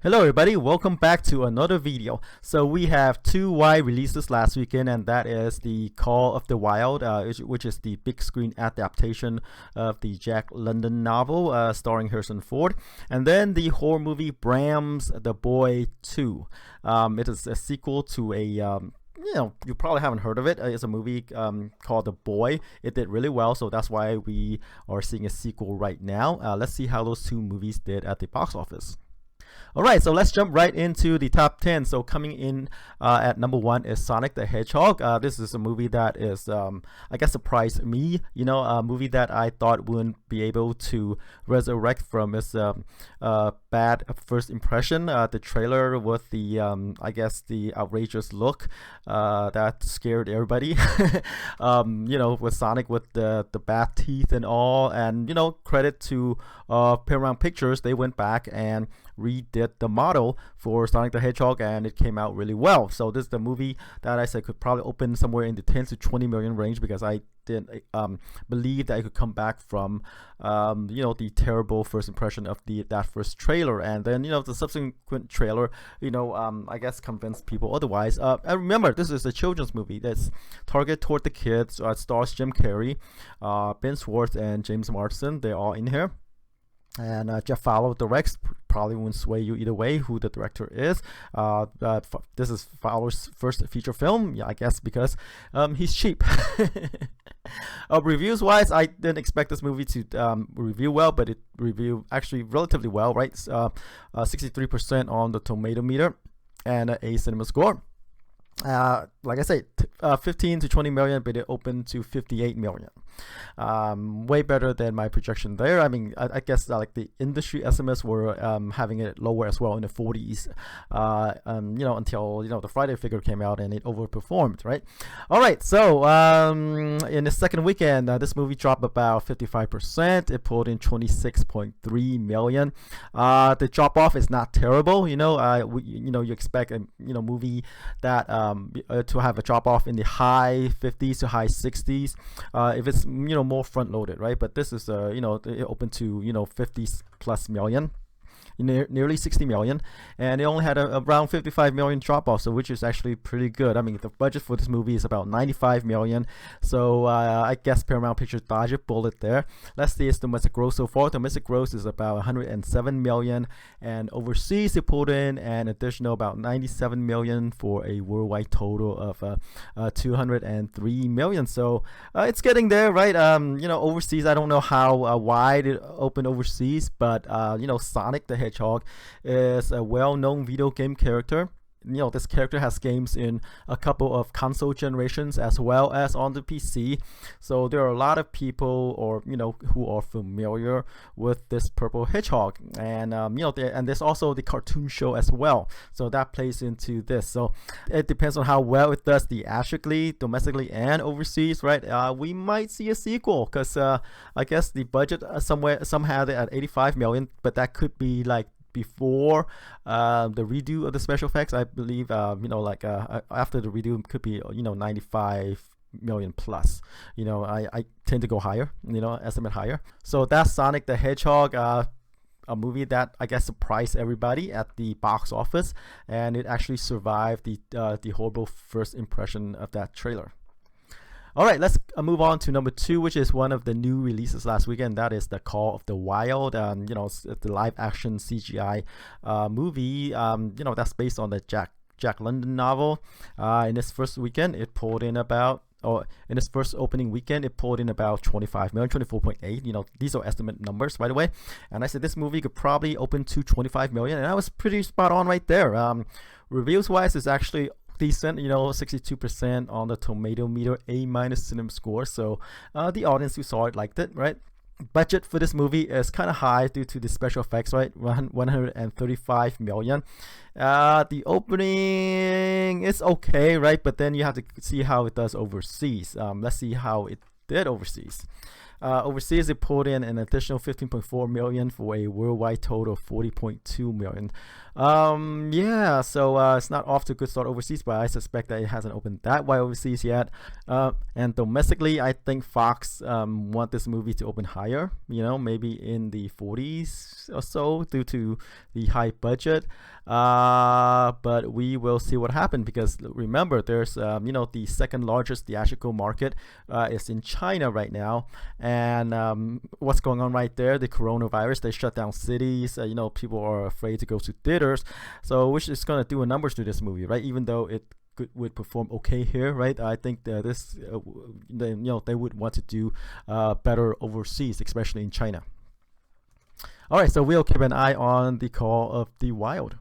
Hello everybody, welcome back to another video. So we have two wide releases last weekend, and that is the Call of the Wild, which is the big screen adaptation of the Jack London novel starring Harrison Ford, and then the horror movie Brahms The Boy 2. It is a sequel to a you probably haven't heard of it. It's a movie called The Boy. It did really well, so that's why we are seeing a sequel right now. Let's see how those two movies did at the box office. Alright, so let's jump right into the top 10. So coming in at number 1 is Sonic the Hedgehog. This is a movie that is, I guess, surprised me. A movie that I thought wouldn't be able to resurrect from its bad first impression. The trailer with the, I guess, the outrageous look that scared everybody. With Sonic with the bad teeth and all. And, credit to Paramount Pictures, they went back and redid the model for Sonic the Hedgehog, and it came out really well. So this is the movie that I said could probably open somewhere in the 10 to 20 million range, because I didn't believe that it could come back from the terrible first impression of that first trailer, and then the subsequent trailer I guess convinced people otherwise. And remember, this is a children's movie that's targeted toward the kids. It stars Jim Carrey, Ben Schwartz, and James Marsden. They're all in here. And Jeff Fowler directs. Probably won't sway you either way who the director is. This is Fowler's first feature film, I guess, because he's cheap. Reviews wise, I didn't expect this movie to review well, but it reviewed actually relatively well, right? 63% on the tomato meter and a cinema score. Like I said, 15 to 20 million, but it opened to 58 million. Way better than my projection there. I mean, I guess like the industry estimates were having it lower as well, in the 40s, until the Friday figure came out and it overperformed, right? All right, so in the second weekend, this movie dropped about 55%. It pulled in 26.3 million. The drop off is not terrible. You expect a movie that to have a drop off in the high 50s to high 60s if it's more front loaded, right? But this is it opened to 50 plus million, nearly 60 million, and it only had around 55 million drop off, so which is actually pretty good. I mean, the budget for this movie is about 95 million, so I guess Paramount Pictures dodged a bullet there. Let's see its domestic gross so far. Domestic gross is about 107 million, and overseas it pulled in an additional about 97 million for a worldwide total of 203 million. So it's getting there, right? Overseas, I don't know how wide it opened overseas, but Sonic the Hedgehog is a well-known video game character. This character has games in a couple of console generations as well as on the PC. So there are a lot of people, or who are familiar with this purple hedgehog, and and there's also the cartoon show as well. So that plays into this. So it depends on how well it does theatrically, domestically, and overseas, right? We might see a sequel, because I guess the budget some had it at 85 million, but that could be like before the redo of the special effects. I believe after the redo it could be 95 million plus. I tend to go higher, estimate higher. So that's Sonic the Hedgehog, a movie that I guess surprised everybody at the box office, and it actually survived the horrible first impression of that trailer. All right, let's move on to number 2, which is one of the new releases last weekend. That is The Call of the Wild. The live action CGI movie. That's based on the Jack London novel. In its first weekend, it pulled in about. In its first opening weekend, it pulled in about 25 million, 24.8. These are estimate numbers, by the way. And I said this movie could probably open to 25 million, and I was pretty spot on right there. Reviews wise, it's actually decent, 62% on the tomato meter, A- cinema score. So the audience who saw it liked it, right? Budget for this movie is kind of high due to the special effects, right? 135 million. The opening is okay, right? But then you have to see how it does overseas. Let's see how it did overseas. Overseas, it pulled in an additional 15.4 million for a worldwide total of 40.2 million. Yeah, so it's not off to a good start overseas, but I suspect that it hasn't opened that wide overseas yet. And domestically, I think Fox want this movie to open higher, maybe in the 40s or so due to the high budget. But we will see what happens, because remember, there's the second largest theatrical market is in China right now, and what's going on right there? The coronavirus. They shut down cities. People are afraid to go to theaters, so which is gonna do a numbers to this movie, right? Even though it would perform okay here, right? I think that this, they would want to do better overseas, especially in China. All right, so we'll keep an eye on the Call of the Wild.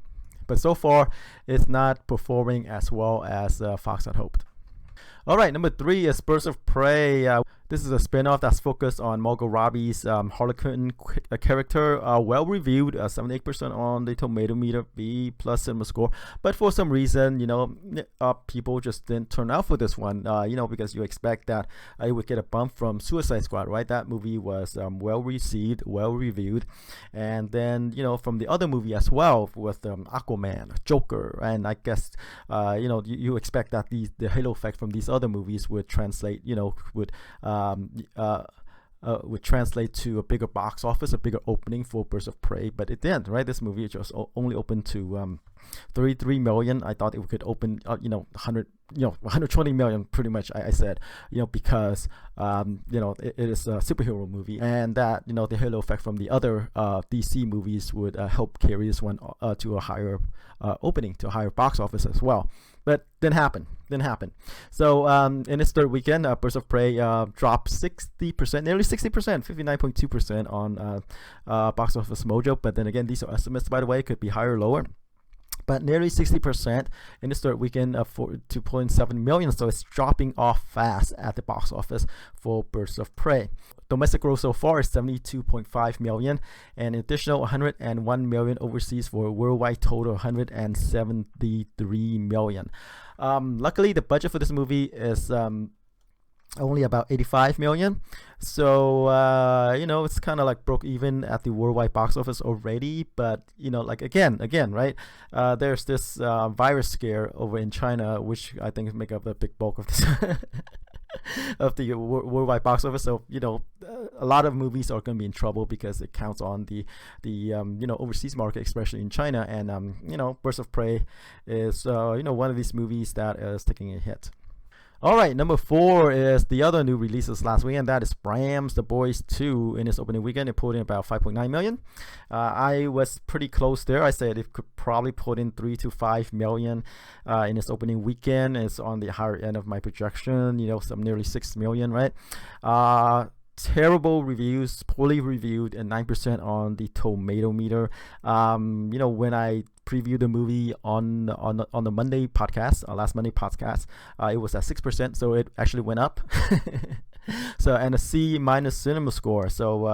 But so far, it's not performing as well as Fox had hoped. All right, number 3 is Birds of Prey. This is a spin-off that's focused on Margot Robbie's Harley Quinn character. Well reviewed, 78% on the Tomato Meter, B+ cinema score. But for some reason, people just didn't turn out for this one. Because you expect that it would get a bump from Suicide Squad, right? That movie was well received, well reviewed, and then from the other movie as well with Aquaman, Joker, and I guess you expect that the halo effect from these other movies would translate, would translate to a bigger box office, a bigger opening for Birds of Prey, but it didn't, right? This movie just only opened to 33 million. I thought it could open 120 million pretty much. I said because it is a superhero movie, and that the halo effect from the other DC movies would help carry this one to a higher opening, to a higher box office as well. But didn't happen. So in its third weekend, Birds of Prey dropped 60%, nearly 60%, 59.2% on Box Office Mojo. But then again, these are estimates, by the way. It could be higher or lower. But nearly 60% in its third weekend for 2.7 million. So it's dropping off fast at the box office for Birds of Prey. Domestic growth so far is 72.5 million, and an additional 101 million overseas for a worldwide total of 173 million. Luckily, the budget for this movie is only about 85 million, so it's kind of like broke even at the worldwide box office already. But again, right, there's this virus scare over in China, which I think make up a big bulk of this of the worldwide box office. So a lot of movies are going to be in trouble because it counts on the overseas market, especially in China. And Birds of Prey is one of these movies that is taking a hit. All right, number 4 is the other new releases last weekend. That is Brahms, The Boys 2. In its opening weekend, it pulled in about 5.9 million. I was pretty close there. I said it could probably put in 3 to 5 million in its opening weekend. It's on the higher end of my projection, some nearly 6 million, right? Terrible reviews, poorly reviewed, and 9% on the Tomato Meter. When I previewed the movie on the Monday podcast, last Monday podcast, it was at 6%, so it actually went up. So, and a C- cinema score. So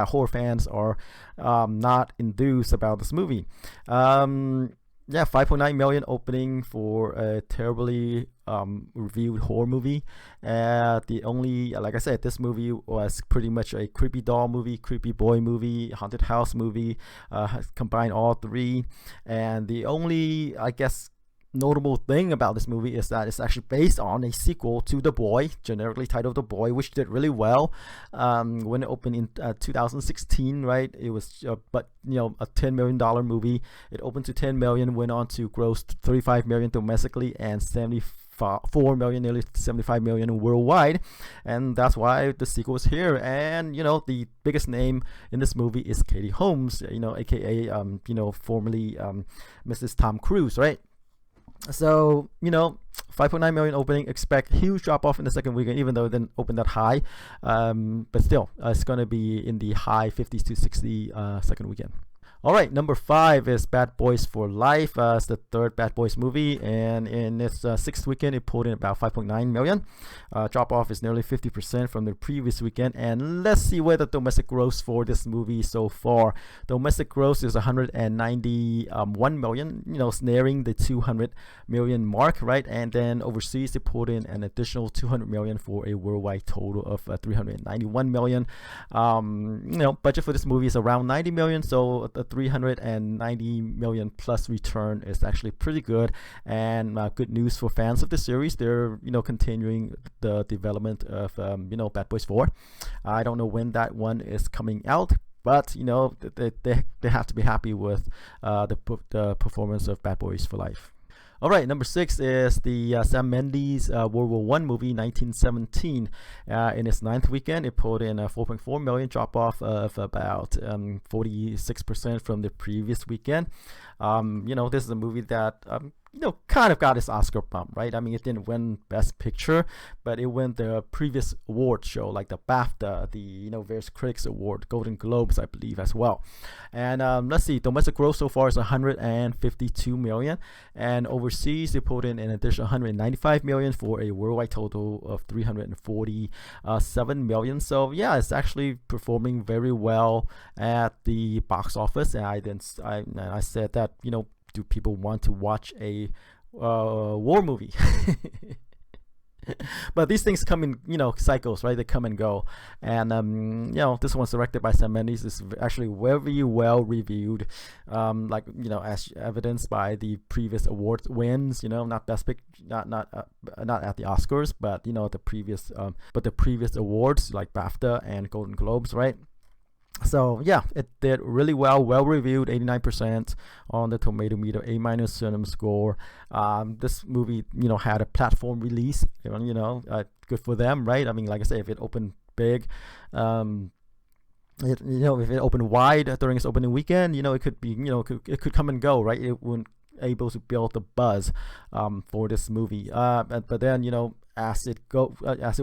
horror fans are not enthused about this movie. 5.9 million opening for a terribly reviewed horror movie. Like I said, this movie was pretty much a creepy doll movie, creepy boy movie, haunted house movie, combined all three. And the only, I guess, notable thing about this movie is that it's actually based on a sequel to The Boy, generically titled The Boy, which did really well when it opened in 2016, right? It was a $10 million movie. It opened to 10 million, went on to gross 35 million domestically and 74 million, nearly 75 million worldwide, and that's why the sequel is here. And the biggest name in this movie is Katie Holmes, aka formerly Mrs. Tom Cruise, right? So 5.9 million opening. Expect huge drop off in the second weekend, even though it didn't open that high, but still it's going to be in the high 50s to 60 second weekend. All right, number 5 is Bad Boys for Life. It's the third Bad Boys movie, and in its sixth weekend, it pulled in about 5.9 million. Drop off is nearly 50% from the previous weekend. And let's see where the domestic gross for this movie so far. Domestic gross is 191 million, nearing the 200 million mark, right? And then overseas, it pulled in an additional 200 million for a worldwide total of 391 million. Budget for this movie is around 90 million, so the 390 million plus return is actually pretty good, and good news for fans of the series. They're continuing the development of Bad Boys 4. I don't know when that one is coming out, but they have to be happy with the performance of Bad Boys for Life. All right, number 6 is the Sam Mendes World War I movie, 1917. In its ninth weekend, it pulled in a 4.4 million, drop off of about 46% from the previous weekend. This is a movie that kind of got its Oscar bump, right? I mean, it didn't win Best Picture, but it won the previous award show, like the BAFTA, the various critics award, Golden Globes, I believe, as well. And let's see, domestic gross so far is 152 million, and overseas it pulled in an additional 195 million for a worldwide total of 347 million. So yeah, it's actually performing very well at the box office. And I said that do people want to watch a war movie? But these things come in cycles, right? They come and go. And this one's directed by Sam Mendes. It's actually very well reviewed, as evidenced by the previous award wins. Not best pick, not at the Oscars, but the previous awards like BAFTA and Golden Globes, right? So yeah, it did really well reviewed, 89% on the tomato meter, A- cinema score. This movie had a platform release, good for them, right? I mean, like I say, if it opened big, if it opened wide during its opening weekend, it could be, it could come and go, right? It wouldn't able to build the buzz for this movie, but then as it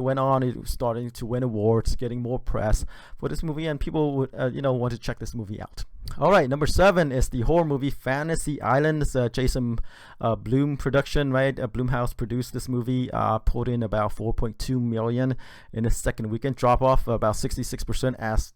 went on, it was starting to win awards, getting more press for this movie, and people would want to check this movie out. All right, number 7 is the horror movie Fantasy Island. It's a Jason Blum production, right? Blumhouse produced this movie, pulled in about 4.2 million in its second weekend, drop off about 66%, as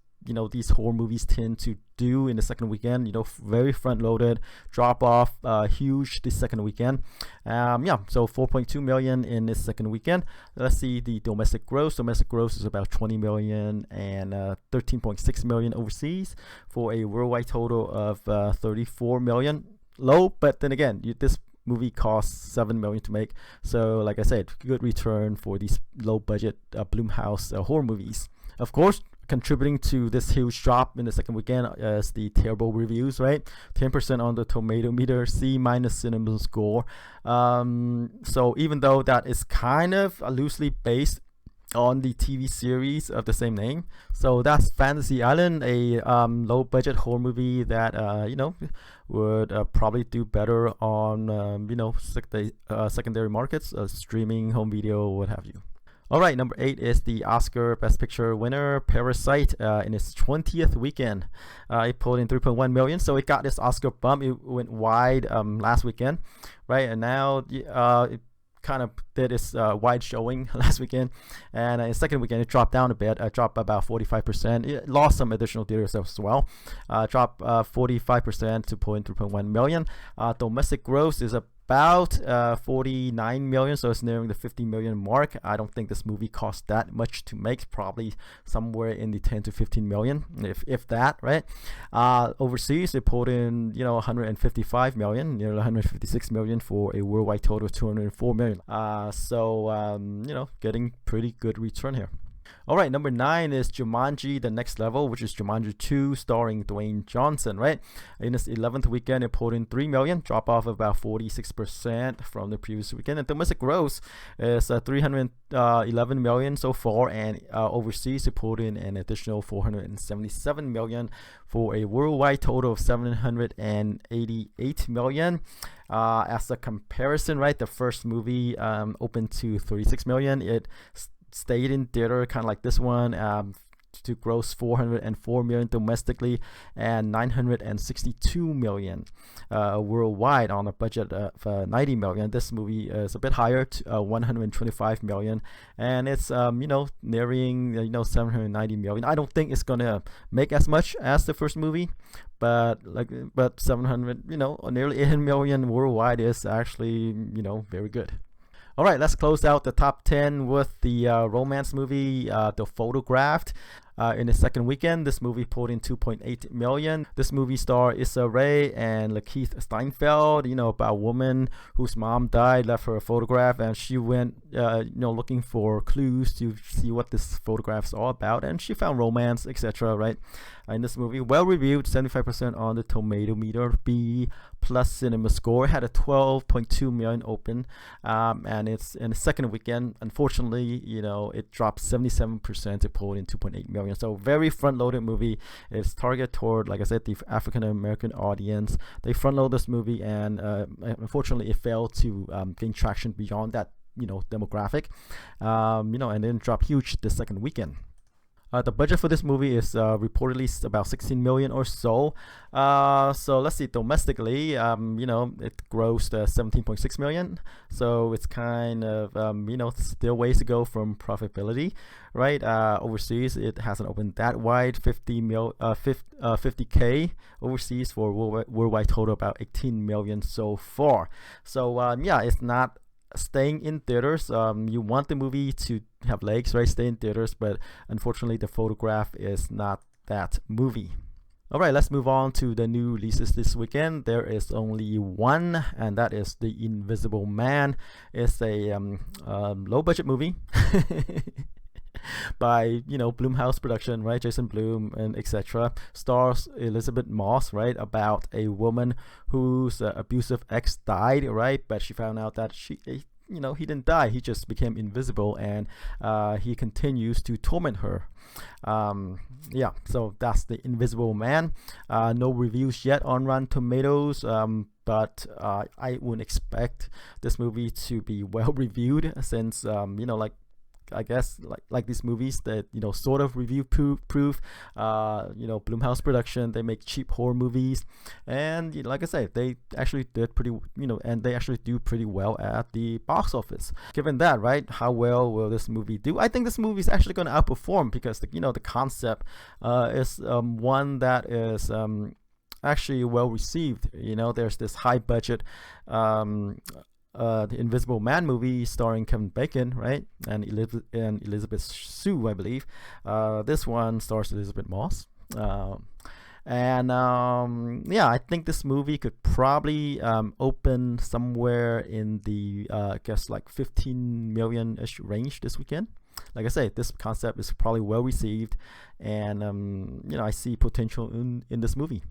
these horror movies tend to do in the second weekend. Very front loaded, drop off huge the second weekend. So 4.2 million in this second weekend. Let's see the domestic gross. Domestic gross is about 20 million and 13.6 million overseas for a worldwide total of 34 million. Low, but then again, this movie costs 7 million to make, so like I said, good return for these low budget Blumhouse horror movies. Of course, contributing to this huge drop in the second weekend is the terrible reviews, right? 10% on the tomato meter, C- cinema score. So even though that is kind of loosely based on the TV series of the same name, so that's Fantasy Island, a low budget horror movie that would probably do better on secondary markets, streaming, home video, what have you. All right, number 8 is the Oscar Best Picture winner, Parasite, in its 20th weekend. It pulled in 3.1 million, so it got this Oscar bump. It went wide last weekend, right? And now it kind of did its wide showing last weekend, and in the second weekend it dropped down a bit, dropped about 45%. It lost some additional theaters as well, dropped 45% to pull in 3.1 million. Domestic gross is about 49 million, so it's nearing the 50 million mark. I don't think this movie cost that much to make, probably somewhere in the 10 to 15 million, if that, right? Overseas it pulled in 155 million, nearly 156 million for a worldwide total of 204 million. Getting pretty good return here. All right, number 9 is Jumanji, The Next Level, which is Jumanji 2, starring Dwayne Johnson, right? In its 11th weekend, it pulled in 3 million, drop off about 46% from the previous weekend. And domestic gross is 311 million so far, and overseas, it pulled in an additional 477 million for a worldwide total of 788 million. As a comparison, right, the first movie opened to 36 million. It stayed in theater, kind of like this one, to gross 404 million domestically and 962 million worldwide on a budget of 90 million. This movie is a bit higher, 125 million, and it's nearing 790 million. I don't think it's gonna make as much as the first movie, but 700, nearly 800 million worldwide is actually very good. All right, let's close out the top 10 with the romance movie, The Photographed. In the second weekend, this movie pulled in 2.8 million. This movie star Issa Rae and Lakeith Steinfeld, about a woman whose mom died, left her a photograph, and she went, looking for clues to see what this photograph is all about, and she found romance, etc. Right? In this movie, well reviewed, 75% on the tomato meter. B+ cinema score, had a 12.2 million open, and it's in the second weekend. Unfortunately, it dropped 77% to pull in 2.8 million. So very front-loaded movie. It's targeted toward, like I said, the African American audience. They front-load this movie, and unfortunately, it failed to gain traction beyond that demographic. And then dropped huge the second weekend. The budget for this movie is reportedly about 16 million or so. So let's see, domestically, it grossed 17.6 million. So it's kind of, still ways to go from profitability, right? Overseas, it hasn't opened that wide, 50K overseas for worldwide total about 18 million so far. So it's not staying in theaters. You want the movie to have legs, right? Stay in theaters, but unfortunately The Photograph is not that movie. All right, let's move on to the new releases this weekend. There is only one, and that is The Invisible Man. It's a low budget movie by Blumhouse production, right? Jason Blum and etc. Stars Elizabeth Moss, right? About a woman whose abusive ex died, right? But she found out that he didn't die. He just became invisible, and he continues to torment her. So that's The Invisible Man. No reviews yet on Rotten Tomatoes, but I wouldn't expect this movie to be well reviewed, since I guess like these movies that sort of review proof, Blumhouse production, they make cheap horror movies, and like I said, they actually did pretty and they actually do pretty well at the box office. Given that, right, how well will this movie do? I think this movie is actually going to outperform, because the concept is one that is actually well received. There's this high budget The Invisible Man movie starring Kevin Bacon, right, and Elizabeth Shue, I believe. This one stars Elizabeth Moss. I think this movie could probably open somewhere in the I guess like 15 million-ish range this weekend. Like I say, this concept is probably well received, and I see potential in this movie.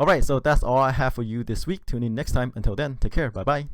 All right, so that's all I have for you this week. Tune in next time. Until then, take care. Bye bye.